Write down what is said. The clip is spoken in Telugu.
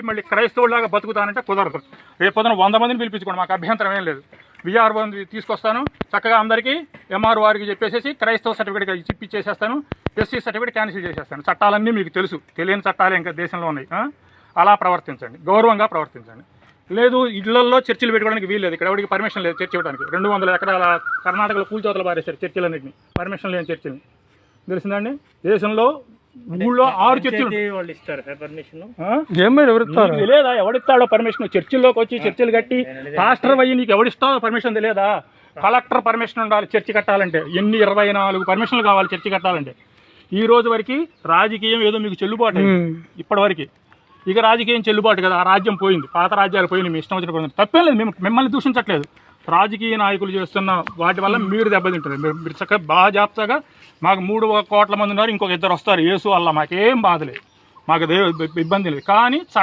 మళ్ళీ క్రైస్తవులాగా బతుకుతానంటే కుదరదు. రేపు పొద్దున 100 మందిని పిలిపించుకోండి, మాకు అభ్యంతరం ఏం లేదు. విఆర్ఓ తీసుకొస్తాను, చక్కగా అందరికీ ఎంఆర్ వారికి చెప్పేసి క్రైస్తవ సర్టిఫికేట్ ఇప్పించేసేస్తాను, ఎస్సీ సర్టిఫికేట్ క్యాన్సిల్ చేసేస్తాను. చట్టాలన్నీ మీకు తెలుసు, తెలియని చట్టాలు ఇంకా దేశంలో ఉన్నాయి. అలా ప్రవర్తించండి, గౌరవంగా ప్రవర్తించండి. లేదు ఇళ్లలో చర్చిలు పెట్టుకోవడానికి వీలు లేదు, ఇక్కడ ఎవరికి పర్మిషన్ లేదు చర్చ ఇవ్వడానికి. 200 ఎకరాల కర్ణాటకలో కూల్చోతలు పారేశారు చర్చిలన్నింటినీ, పర్మిషన్ లేని చర్చిని. తెలిసిందండి, దేశంలో ఊళ్ళో 6 చర్చిలు తెలియదా? ఎవడిస్తాడో పర్మిషన్? చర్చిల్లోకి వచ్చి చర్చిలు కట్టి పాస్టర్ అయ్యి నీకు ఎవడిస్తాడో పర్మిషన్ తెలియదా? కలెక్టర్ పర్మిషన్ ఉండాలి చర్చి కట్టాలంటే. 24 పర్మిషన్లు కావాలి చర్చి కట్టాలంటే. ఈ రోజు వరకు రాజకీయం ఏదో మీకు చెల్లుబాటు ఇప్పటి వరకు. ఇక రాజకీయం చెల్లుబాటు కదా, ఆ రాజ్యం పోయింది, పాత రాజ్యాలు పోయింది, మీ ఇష్టం వచ్చినప్పుడు తప్పేం లేదు. మేము మిమ్మల్ని దూషించట్లేదు. రాజకీయ నాయకులు చేస్తున్న వాటి వల్ల మీరు దెబ్బతింటారు. మీరు చక్కగా బాగా జాగ్రత్తగా, మాకు 3 కోట్ల మంది ఉన్నారు, ఇంకొక 2 వస్తారు, యేసు వల్ల మాకేం బాధలేదు, మాకు ఇబ్బంది లేదు. కానీ చట్టం